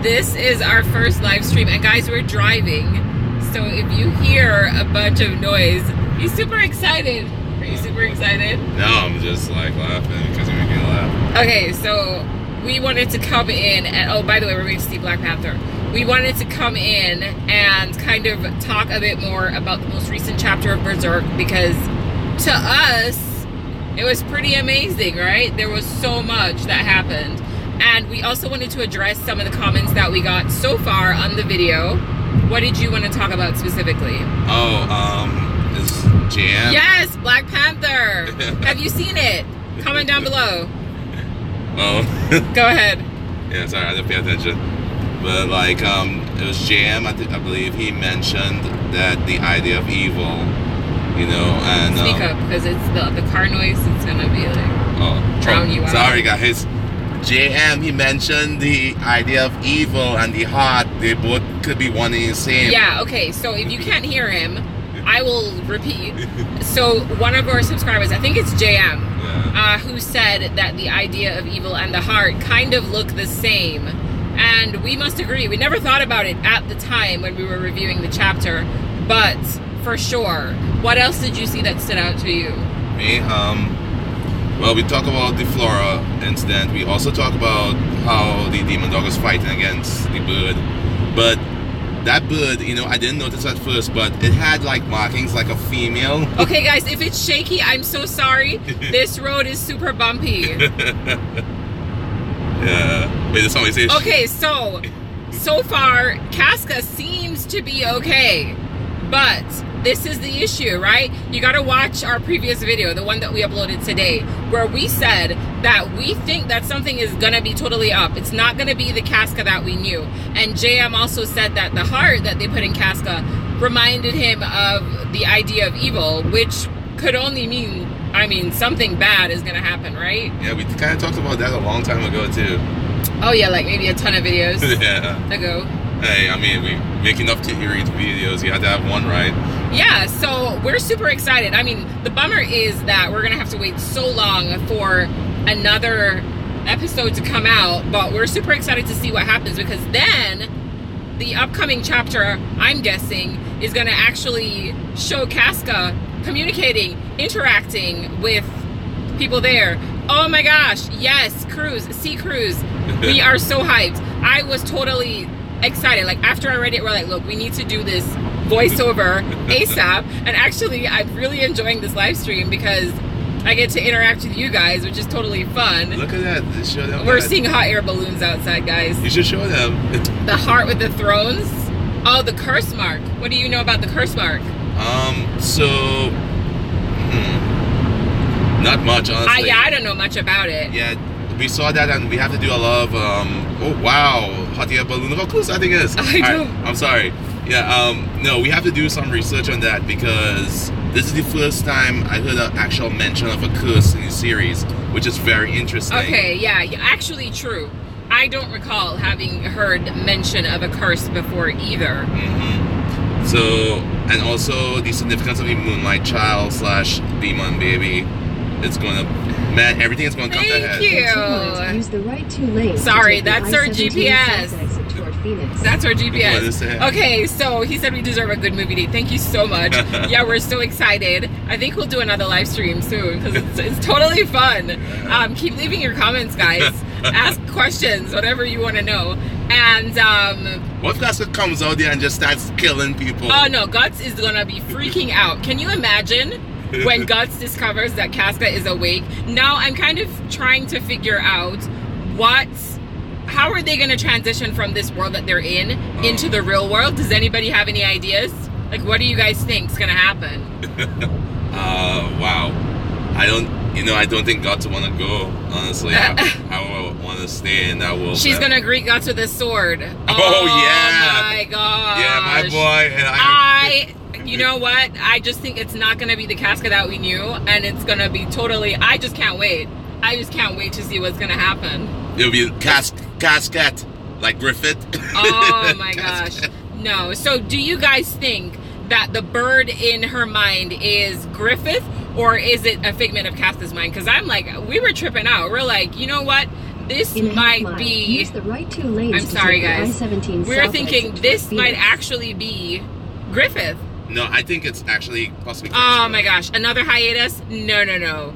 This is our first live stream, and guys, we're driving, so if you hear a bunch of noise, he's super excited. Are you super excited? No, I'm just like laughing because we make me laugh. Okay, so we wanted to come in, and oh, by the way, we're going to see Black Panther. We wanted to come in and kind of talk a bit more about the most recent chapter of Berserk, because to us, it was pretty amazing, right? There was so much that happened. And we also wanted to address some of the comments that we got so far on the video. What did you want to talk about specifically? Oh, is JM? Yes, Black Panther. Have you seen it? Comment down below. Oh. Go ahead. Yeah, sorry, I didn't pay attention. But like, it was JM, I believe he mentioned that the idea of evil, you know, and... Speak up, because it's the car noise, it's gonna be like, drown you out. Sorry guys. JM, he mentioned the idea of evil and the heart, they both could be one and the same. Yeah, okay, so if you can't hear him, I will repeat. So one of our subscribers, I think it's JM, who said that the idea of evil and the heart kind of look the same. And we must agree, we never thought about it at the time when we were reviewing the chapter, but for sure. What else did you see that stood out to you? Me, well, we talk about the Flora incident. We also talk about how the demon dog was fighting against the bird. But that bird, you know, I didn't notice at first, but it had like markings like a female. Okay guys, if it's shaky, I'm so sorry. This road is super bumpy. Yeah. Wait, that's how we say it. Okay, so far, Casca seems to be okay. But this is the issue, right? You gotta watch our previous video, the one that we uploaded today, where we said that we think that something is gonna be totally up. It's not gonna be the Casca that we knew. And JM also said that the heart that they put in Casca reminded him of the idea of evil, which could only mean, I mean, something bad is gonna happen, right? Yeah, we kind of talked about that a long time ago too. Oh yeah, like maybe a ton of videos ago. Hey, I mean, we make enough theory videos, you have to have one right. Yeah, so we're super excited. I mean, the bummer is that we're gonna have to wait so long for another episode to come out, but we're super excited to see what happens, because then the upcoming chapter, I'm guessing, is gonna actually show Casca communicating, interacting with people there. Oh my gosh, yes, sea cruise. We are so hyped. I was totally excited. Like, after I read it, we're like, look, we need to do this voiceover ASAP. And actually, I'm really enjoying this live stream because I get to interact with you guys, which is totally fun. Look at that. Show them. We're seeing hot air balloons outside, guys. You should show them. The heart with the thrones. Oh, the curse mark. What do you know about the curse mark? Not much, honestly. Yeah, I don't know much about it. Yeah, we saw that, and we have to do a lot of, oh wow, hot air balloon. Look how close that thing is. I'm sorry. Yeah, no, we have to do some research on that, because this is the first time I heard an actual mention of a curse in the series, which is very interesting. Okay, yeah, actually true. I don't recall having heard mention of a curse before either. So, and also the significance of the Moonlight Child / Demon Baby. It's gonna, man, everything is gonna come to head. Thank you. Use the right 2 lanes. Sorry, that's our GPS. That's our GPS. Okay, so he said we deserve a good movie date. Thank you so much. Yeah, we're so excited. I think we'll do another live stream soon, because it's totally fun. Keep leaving your comments, guys. Ask questions, whatever you want to know. And what if Casca comes out there and just starts killing people? Oh no, Guts is gonna be freaking out. Can you imagine when Guts discovers that Casca is awake? Now I'm kind of trying to figure out how are they going to transition from this world that they're in into the real world? Does anybody have any ideas? Like, what do you guys think is going to happen? Wow. I don't think Guts want to go, honestly. I want to stay in that world. She's going to greet Guts with a sword. Oh yeah. My gosh. Yeah, my boy. And you know what? I just think it's not going to be the Casca that we knew, and it's going to be totally, I just can't wait. I just can't wait to see what's going to happen. It'll be Cascat, like Griffith. Oh my gosh. No. So do you guys think that the bird in her mind is Griffith, or is it a figment of Casca's mind? Because I'm like, we were tripping out. We're like, you know what? this might be... Use the right 2 lanes. I'm sorry, guys. We're thinking this might Phoenix. actually be Griffith. No, I think it's actually possibly. Oh my gosh, another hiatus? No, no, no.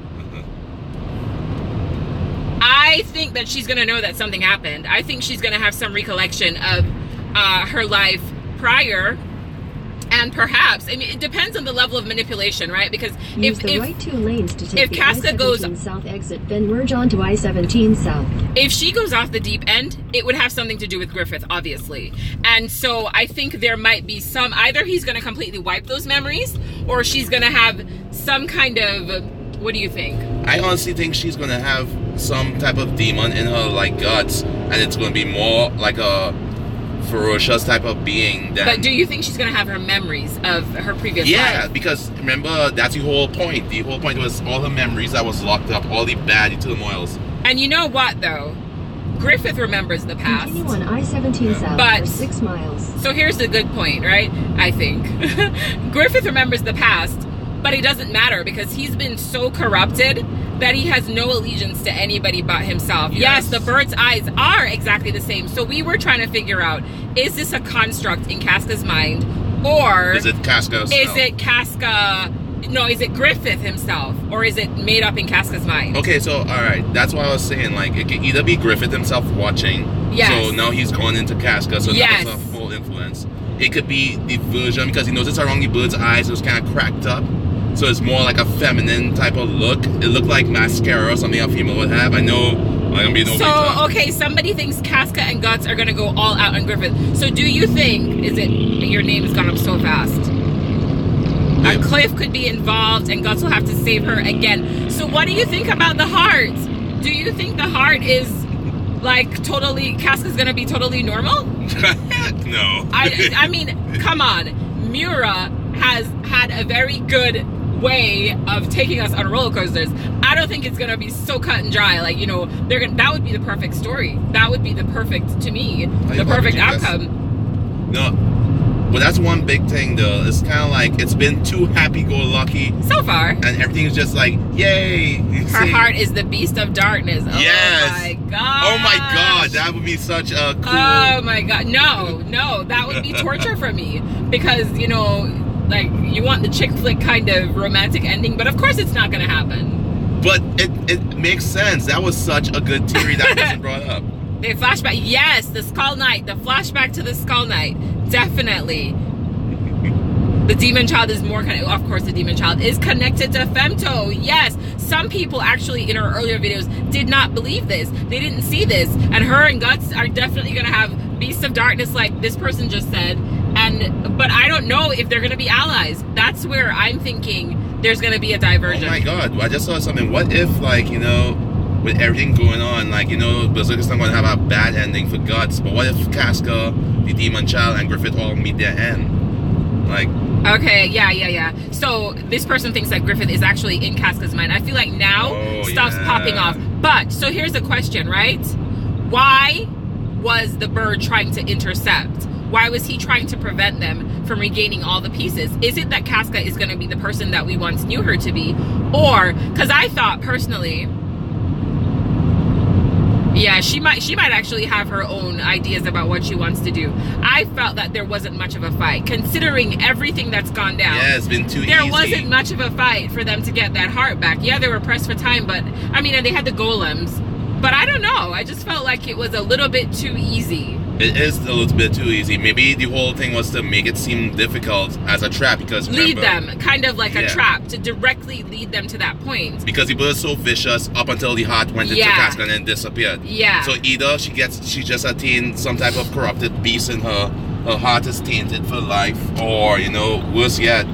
I think that she's gonna know that something happened. I think she's gonna have some recollection of her life prior, and perhaps, I mean, it depends on the level of manipulation, right? Because Use the right 2 lanes to take if the Casca I-17 goes south exit, then merge onto I-17 south. If she goes off the deep end, it would have something to do with Griffith, obviously. And so I think there might be some, either he's going to completely wipe those memories, or she's going to have some kind of, what do you think? I honestly think she's gonna have some type of demon in her like guts, and it's gonna be more like a ferocious type of being than... But do you think she's going to have her memories of her previous life? Yeah, because remember, that's the whole point. The whole point was all the memories that was locked up, all the bad turmoils. And you know what, though? Griffith remembers the past. Continue on I-17 south for 6 miles. So here's the good point, right? I think. Griffith remembers the past, but it doesn't matter because he's been so corrupted that he has no allegiance to anybody but himself. Yes, the bird's eyes are exactly the same. So we were trying to figure out, is this a construct in Casca's mind, or is it Casca? Is it Casca? No, is it Griffith himself, or is it made up in Casca's mind? Okay, so all right, that's what I was saying. Like, it could either be Griffith himself watching. Yes. So now he's gone into Casca, so yes, that's a full influence. It could be the version because he knows it's around the bird's eyes, so it's kind of cracked up. So it's more like a feminine type of look. It looked like mascara or something a female would have. I know I'm gonna be no. So okay, somebody thinks Casca and Guts are gonna go all out on Griffith. So do you think, is it, your name has gone up so fast? A Cliff could be involved and Guts will have to save her again. So what do you think about the heart? Do you think the heart is like totally, Casca's gonna be totally normal? No. I mean, come on. Mura has had a very good way of taking us on roller coasters. I don't think it's gonna be so cut and dry. Like, you know, that would be the perfect story. That would be the perfect, to me, the perfect outcome. No, but that's one big thing though. It's kind of like it's been too happy-go-lucky so far, and everything's just like, yay! Her heart is the beast of darkness. Yes. Oh my god. Oh my god, that would be such a cool. Oh my god, no, that would be torture for me because, you know, like, you want the chick flick kind of romantic ending, but of course it's not gonna happen. But it makes sense. That was such a good theory that wasn't brought up. The flashback, yes, the Skull Knight, the flashback to the Skull Knight, definitely. The demon child is more kind of course the demon child is connected to Femto. Yes, some people actually in our earlier videos did not believe this. They didn't see this, and her and Guts are definitely gonna have beasts of darkness like this person just said. But I don't know if they're gonna be allies. That's where I'm thinking there's gonna be a divergent. Oh my god, I just saw something. What if, like, you know, with everything going on, like, you know, Berserk is not gonna have a bad ending for Guts, but what if Casca, the demon child, and Griffith all meet their end? Like, okay, yeah. So this person thinks that Griffith is actually in Casca's mind. I feel like now stuff's popping off. But so here's the question, right? Why was the bird trying to intercept? Why was he trying to prevent them from regaining all the pieces? Is it that Casca is going to be the person that we once knew her to be? Or, because I thought personally, yeah, she might actually have her own ideas about what she wants to do. I felt that there wasn't much of a fight, considering everything that's gone down. Yeah, it's been too easy. There wasn't much of a fight for them to get that heart back. Yeah, they were pressed for time, but, I mean, and they had the golems. But I don't know, I just felt like it was a little bit too easy. It is a little bit too easy. Maybe the whole thing was to make it seem difficult as a trap, because remember, lead them, kind of like a trap, to directly lead them to that point. Because he was so vicious up until the heart went into Casca and then disappeared. Yeah. So either she just attained some type of corrupted beast in her heart is tainted for life, or, you know, worse yet,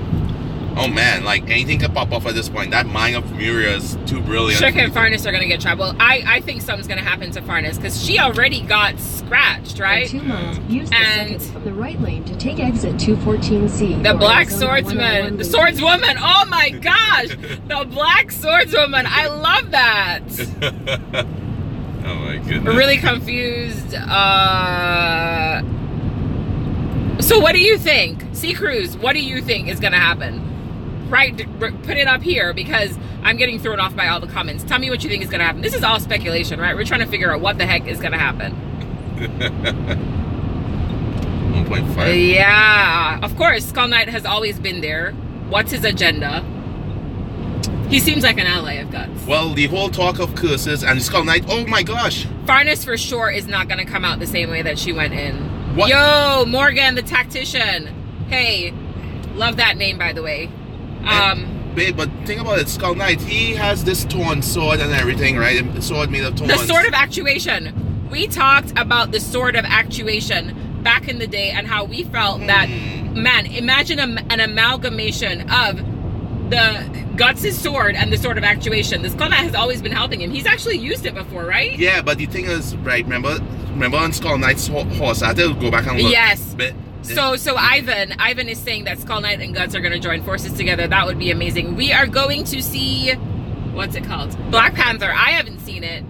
oh man, like anything could pop off at this point. That mind of Muria is too brilliant. Shook and Farnus are going to get trapped. Well, I think something's going to happen to Farnus because she already got scratched, right? 2 miles. Use the second from the right lane to take exit 214C. The Black Swordsman. The Swordswoman. Oh my gosh. The Black Swordswoman. I love that. Oh my goodness. We're really confused. So what do you think? Sea Cruise, what do you think is going to happen? put it up here because I'm getting thrown off by all the comments. Tell me what you think is going to happen. This is all speculation, right? We're trying to figure out what the heck is going to happen. 1.5. Yeah, of course, Skull Knight has always been there. What's his agenda? He seems like an ally of Guts. Well, the whole talk of curses and Skull Knight, oh my gosh. Farness for sure is not going to come out the same way that she went in. What? Yo, Morgan the Tactician. Hey, love that name, by the way. Babe, but think about it, Skull Knight, he has this torn sword and everything, right? A sword made of thorns. The sword of actuation. We talked about the sword of actuation back in the day and how we felt that, man, imagine an amalgamation of the Guts' sword and the sword of actuation. The Skull Knight has always been helping him. He's actually used it before, right? Yeah, but the thing is, right, remember on Skull Knight's horse, I had to go back and look. Yes. So Ivan is saying that Skull Knight and Guts are going to join forces together. That would be amazing. We are going to see, what's it called? Black Panther. I haven't seen it.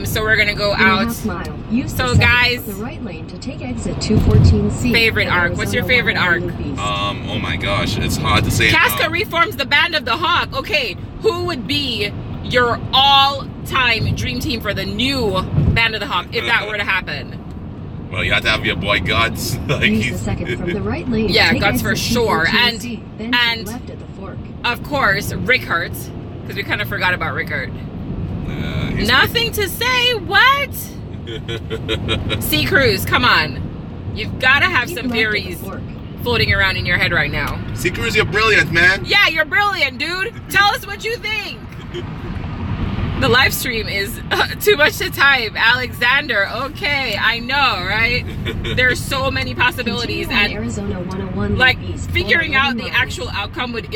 So we're gonna go out. So guys, the right lane to take exit 214C. Favorite arc. What's your favorite arc? Oh my gosh, it's hard to say. Casca reforms the Band of the Hawk. Okay, who would be your all-time dream team for the new Band of the Hawk if that were to happen? Well, you have to have your boy Guts. Like use the second from the right lane. Yeah, Guts for sure. And left at the fork. Of course, Rickert, because we kind of forgot about Rickert. Nothing to say. What? Sea Cruise, come on. You've got to have some theories floating around in your head right now. Sea Cruise, you're brilliant, man. Yeah, you're brilliant, dude. Tell us what you think. The live stream is too much to type. Alexander, okay, I know, right? There's so many possibilities, and Arizona 101 like east, figuring out the actual outcome would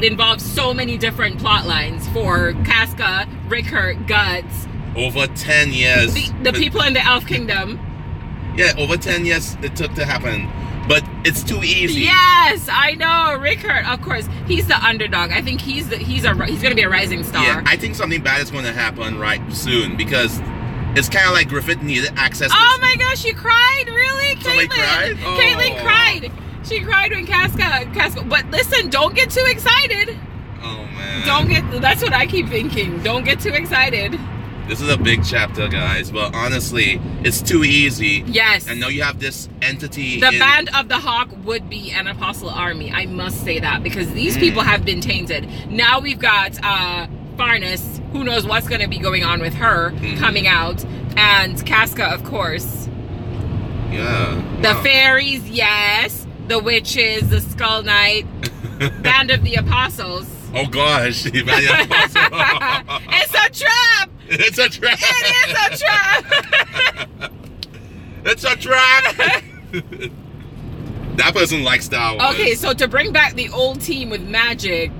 involve so many different plot lines for Casca, Rickert, Guts. Over 10 years. The people in the Elf Kingdom. Yeah, over 10 years it took to happen. But it's too easy. Yes, I know. Rickert, of course, he's the underdog. I think he's going to be a rising star. Yeah, I think something bad is going to happen right soon because it's kind of like Griffith needed access to... Oh my gosh, you cried? Really? Somebody cried? Oh. Caitlin cried. She cried when Casca. But listen, don't get too excited. Oh man. That's what I keep thinking. Don't get too excited. This is a big chapter, guys, but honestly, it's too easy. Yes. And now you have this entity. The Band of the Hawk would be an apostle army. I must say that because these people have been tainted. Now we've got Farness. Who knows what's going to be going on with her coming out. And Casca, of course. Yeah. The fairies, yes. The witches, the Skull Knight. Band of the Apostles. Oh gosh. The Band of the Apostles. It's a trap! It's a trap! It is a trap! It's a trap! That person likes Star Wars. Okay, so to bring back the old team with magic,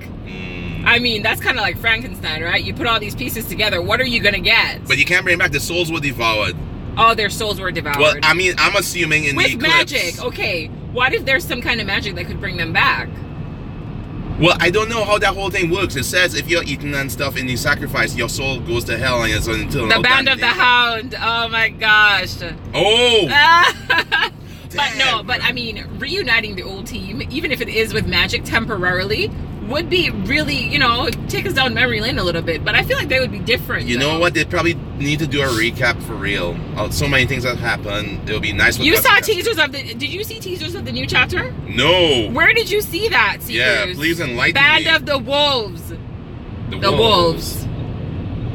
I mean, that's kind of like Frankenstein, right? You put all these pieces together, what are you going to get? But you can't bring back, the souls were devoured. Oh, their souls were devoured. Well, I mean, I'm assuming in the eclipse. With magic, okay. What if there's some kind of magic that could bring them back? Well, I don't know how that whole thing works. It says if you're eating and stuff in the sacrifice, your soul goes to hell and it's until... The Band of the Hound. Oh my gosh. Oh! But I mean, reuniting the old team, even if it is with magic temporarily, would be really, take us down memory lane a little bit. But I feel like they would be different. You know what? They probably need to do a recap for real. So many things that happened. It would be nice. You saw teasers of the... Did you see teasers of the new chapter? No. Where did you see that, Seekers? Yeah, please enlighten me. Band of the Wolves. The Wolves.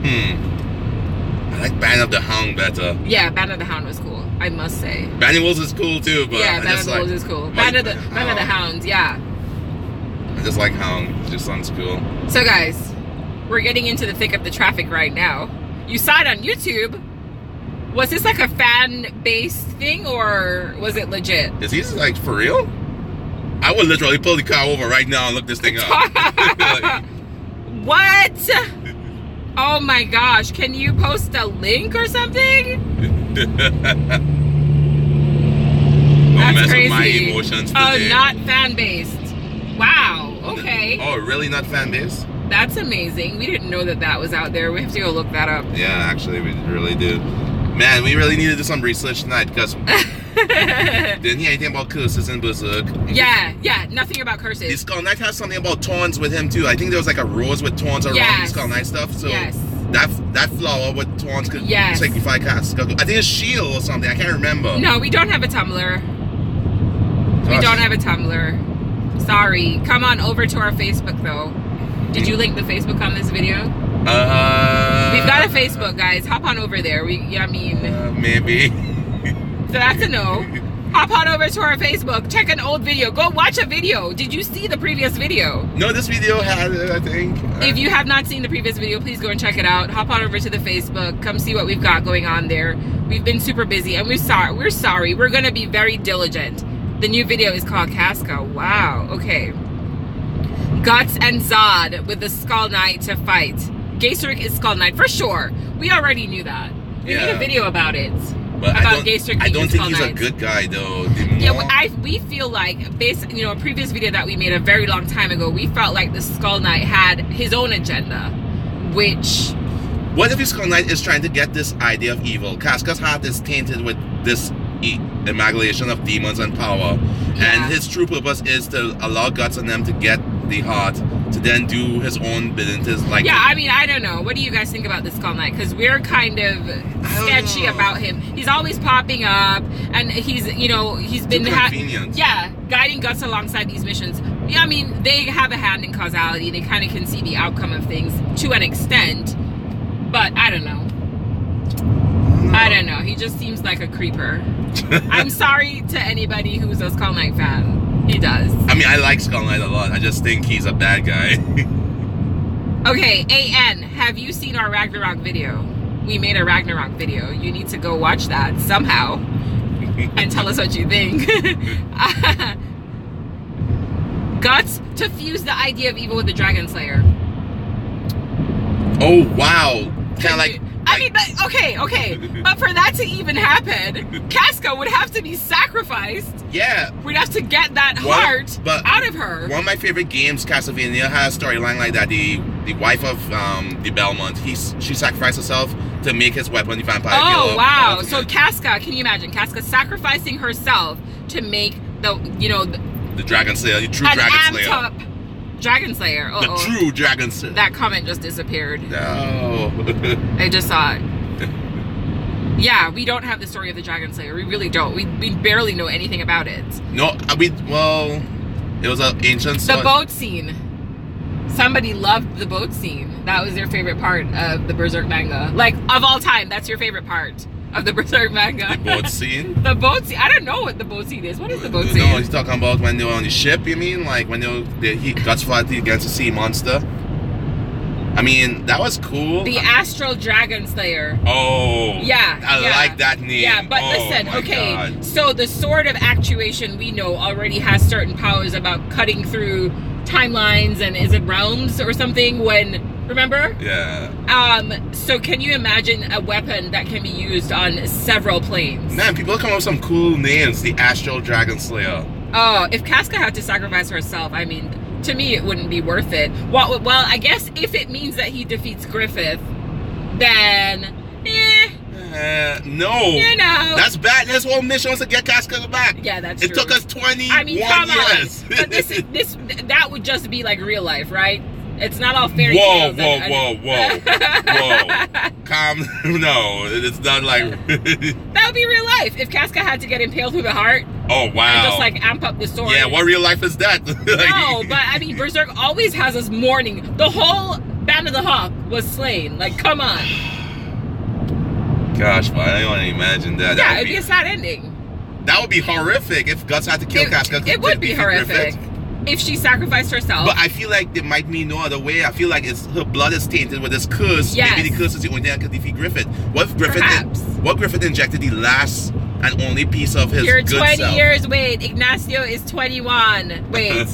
I like Band of the Hound better. Yeah, Band of the Hound was cool, I must say. Band of the Wolves is cool too, but yeah, Band of the Wolves is cool. Band of the Hounds, yeah. I just like Hound. It just sounds cool. So guys, we're getting into the thick of the traffic right now. You saw it on YouTube. Was this like a fan-based thing or was it legit? Is he like for real? I would literally pull the car over right now and look this thing up. What? Oh my gosh, can you post a link or something? That's crazy. My emotions today. Not fan-based. Wow, okay. Oh, really not fan-based? That's amazing. We didn't know that was out there. We have to go look that up. Yeah, actually, we really do. Man, we really need to do some research tonight because didn't hear anything about curses in Berserk. Yeah, nothing about curses. The Skull Knight has something about thorns with him too. I think there was like a rose with thorns around the Skull Knight stuff. So that flower with thorns could signify Casca. I think it's shield or something. I can't remember. No, we don't have a Tumblr. We don't have a Tumblr. Sorry. Come on over to our Facebook though. Did you link the Facebook on this video? We've got a Facebook, guys. Hop on over there. Maybe. So that's a no. Hop on over to our Facebook. Check an old video. Go watch a video. Did you see the previous video? No, this video had it, I think. If you have not seen the previous video, please go and check it out. Hop on over to the Facebook. Come see what we've got going on there. We've been super busy, and we're sorry. We're going to be very diligent. The new video is called Casca. Wow. Okay. Guts and Zod with the Skull Knight to fight. Berserk is Skull Knight for sure. We already knew that. We made a video about it. But I don't think he's a good guy though. We feel like based, a previous video that we made a very long time ago, we felt like the Skull Knight had his own agenda, which. What if the Skull Knight is trying to get this idea of evil? Casca's heart is tainted with this amalgamation of demons and power, and his true purpose is to allow Guts and them to get the heart to then do his own bidding. I don't know. What do you guys think about the Skull Knight? Because we're kind of sketchy about him. He's always popping up, and he's been guiding Guts alongside these missions. Yeah, I mean, they have a hand in causality. They kind of can see the outcome of things to an extent, but I don't know. I don't know. He just seems like a creeper. I'm sorry to anybody who's a Skull Knight fan. He does. I mean, I like Skull Knight a lot. I just think he's a bad guy. Okay, AN, have you seen our Ragnarok video? We made a Ragnarok video. You need to go watch that somehow and tell us what you think. Guts to fuse the idea of evil with the Dragon Slayer. Oh, wow. Kind of like... okay. But for that to even happen, Casca would have to be sacrificed. Yeah. We'd have to get that heart out of her. One of my favorite games, Castlevania, has a storyline like that. The wife of the Belmont, she sacrificed herself to make his weapon, the vampire killer. Oh, wow. So Casca, can you imagine? Casca sacrificing herself to make the Dragon Slayer, the true Dragon Slayer. Dragon Slayer. The true Dragon Slayer. That comment just disappeared. No. I just saw it. Yeah, we don't have the story of the Dragon Slayer. We really don't. We barely know anything about it. No, it was an ancient story. The boat scene. Somebody loved the boat scene. That was their favorite part of the Berserk manga. Like, of all time, that's your favorite part of the Berserk manga. The boat scene? The boat scene? I don't know what the boat scene is. What is the boat scene? No, he's talking about when they were on the ship, you mean? Like when he Guts fought against a sea monster? I mean, that was cool. The Astral Dragon Slayer. Oh. Yeah. I like that name. Yeah, but listen, okay. So the sword of actuation we know already has certain powers about cutting through timelines and is it realms or something remember? Yeah. So can you imagine a weapon that can be used on several planes? Man, people come up with some cool names. The Astral Dragon Slayer. Oh, if Casca had to sacrifice herself, I mean, to me, it wouldn't be worth it. Well, I guess if it means that he defeats Griffith, then, no. That's bad. His whole mission was to get Casca back. Yeah, that's true. It took us 21 years. But that would just be like real life, right? It's not all fairy tales. Whoa. Calm. No, it's not like... That would be real life. If Casca had to get impaled through the heart. Oh, wow. And just like amp up the story. Yeah, what real life is that? No, but I mean, Berserk always has us mourning. The whole Band of the Hawk was slain. Like, come on. Gosh, I don't want to imagine that. Yeah, it'd be a sad ending. That would be horrific if Guts had to kill Casca. It would be horrific. Griffith. If she sacrificed herself. But I feel like there might be no other way. I feel like her blood is tainted with this curse. Yes. Maybe the curse is the only thing that could defeat Griffith. What if Griffith injected the last and only piece of his good self? You're 20 years. Wait, Ignacio is 21. Wait.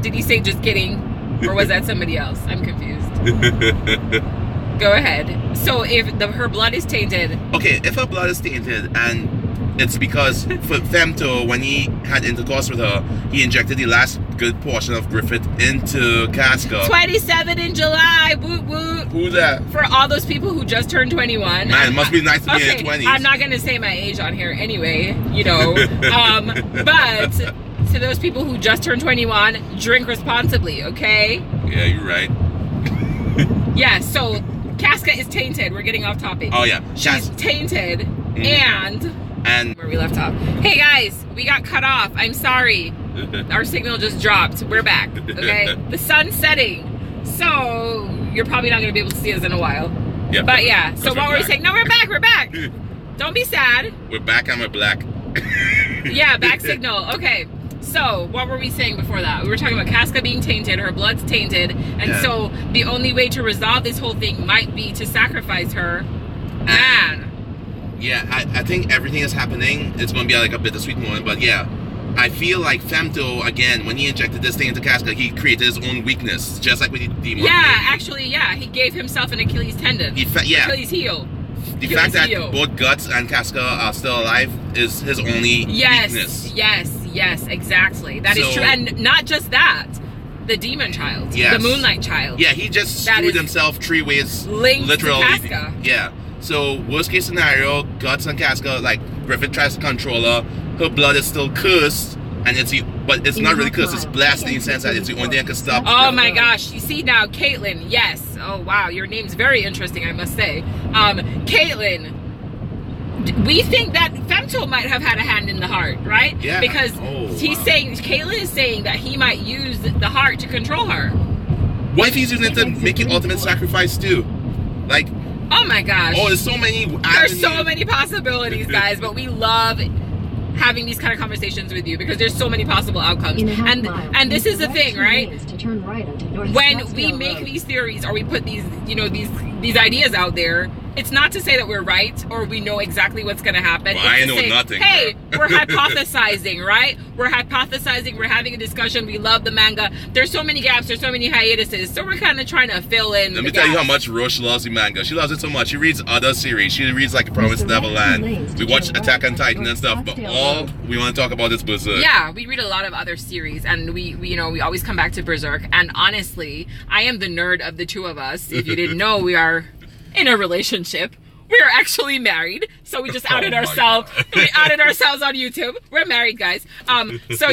Did he say just kidding? Or was that somebody else? I'm confused. Go ahead. So if her blood is tainted. Okay, if her blood is tainted and it's because for Femto, when he had intercourse with her, he injected the last good portion of Griffith into Casca. 27 in July. Woot woot. Who's that? For all those people who just turned 21. Man, it must be nice to be in your 20s. I'm not gonna say my age on here anyway, you know. But to those people who just turned 21, drink responsibly, okay? Yeah, you're right. Yeah, so Casca is tainted. We're getting off topic. Oh yeah, she's tainted, and where we left off. Hey guys, we got cut off. I'm sorry. Our signal just dropped. We're back. Okay, the sun's setting, so you're probably not gonna be able to see us in a while. Yeah, but yeah. So what were we saying? No, we're back. We're back. Don't be sad. We're back and we're black. Yeah, back signal. Okay. So, what were we saying before that? We were talking about Casca being tainted, her blood's tainted, and so the only way to resolve this whole thing might be to sacrifice her. Man. Yeah, I think everything is happening. It's going to be like a bittersweet moment, but yeah. I feel like Femto, again, when he injected this thing into Casca, he created his own weakness, just like with the demon. Yeah, actually, yeah. He gave himself an Achilles tendon. Achilles heel. The fact that both Guts and Casca are still alive is his only weakness. Yes, exactly. That is true. And not just that. The demon child. Yes. The moonlight child. Yeah, he just screwed himself 3 ways. Linked literally. To Casca. Yeah. So, worst case scenario, Guts and Casca, like, Griffith tries to control her. Her blood is still cursed. And but it's not really cursed, it's blessed in the sense that it's the only thing that can stop. Oh my gosh, you see now, Caitlin, yes. Oh wow, your name's very interesting, I must say. Caitlin, we think that Femto might have had a hand in the heart, right? Yeah. Because Caitlin is saying that he might use the heart to control her. What if he's using it to make an ultimate sacrifice too? Like, oh my gosh. Oh, there's so many There's so many possibilities, guys, but we love having these kind of conversations with you because there's so many possible outcomes. And this is the thing, right? When we make these theories or we put these, you know, these ideas out there, it's not to say that we're right or we know exactly what's going to happen. Well, I know nothing. Hey, we're hypothesizing, right? We're hypothesizing. We're having a discussion. We love the manga. There's so many gaps. There's so many hiatuses. So we're kind of trying to fill in. Let me tell you how much Roche loves the manga. She loves it so much. She reads other series. She reads like Promised Neverland. We watch Attack on Titan and stuff. But all we want to talk about is Berserk. Yeah, we read a lot of other series, and we you know, we always come back to Berserk. And honestly, I am the nerd of the two of us. If you didn't know, we are in a relationship. We are actually married, so we just outed ourselves. We outed ourselves on YouTube. We're married, guys. So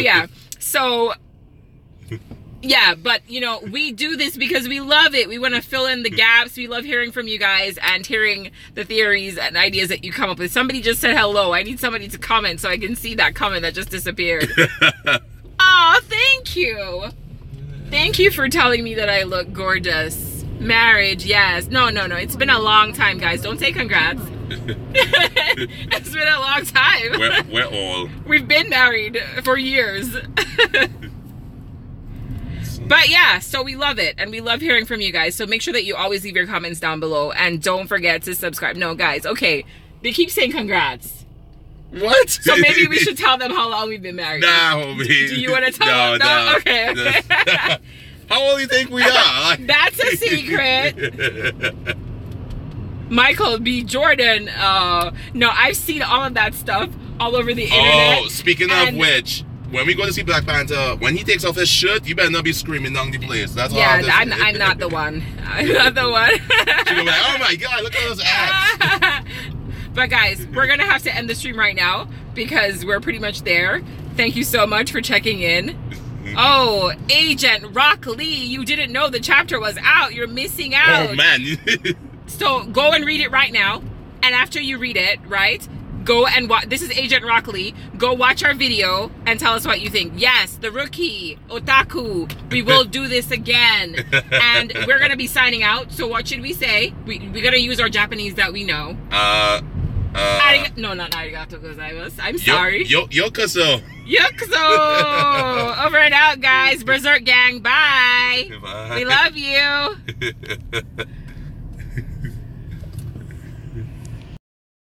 yeah, but you know, we do this because we love it. We want to fill in the gaps. We love hearing from you guys and hearing the theories and ideas that you come up with. Somebody just said hello. I need somebody to comment so I can see that comment that just disappeared. Oh, thank you. Thank you for telling me that I look gorgeous. Marriage, yes. No. It's been a long time, guys. Don't say congrats. It's been a long time. We're all. We've been married for years. But yeah, so we love it. And we love hearing from you guys. So make sure that you always leave your comments down below. And don't forget to subscribe. No, guys, okay. They keep saying congrats. What? So maybe we should tell them how long we've been married. No, do you want to tell them? No. Okay. How old do you think we are? That's a secret. Michael B. Jordan. No, I've seen all of that stuff all over the internet. Oh, speaking of which, when we go to see Black Panther, when he takes off his shirt, you better not be screaming down the place. That's all. Yeah, I'm not the one. I'm not the one. She'll be like, oh my God, look at those abs. But guys, we're going to have to end the stream right now because we're pretty much there. Thank you so much for checking in. Oh, Agent Rock Lee, you didn't know the chapter was out. You're missing out. Oh, man. So go and read it right now. And after you read it, right, go and watch. This is Agent Rock Lee. Go watch our video and tell us what you think. Yes, the rookie, otaku, we will do this again. And we're going to be signing out. So what should we say? We're going to use our Japanese that we know. No, not arigato gozaimasu. I'm sorry. Yokoso. Yokoso. Over and out, guys. Berserk gang. Bye. Bye. We love you.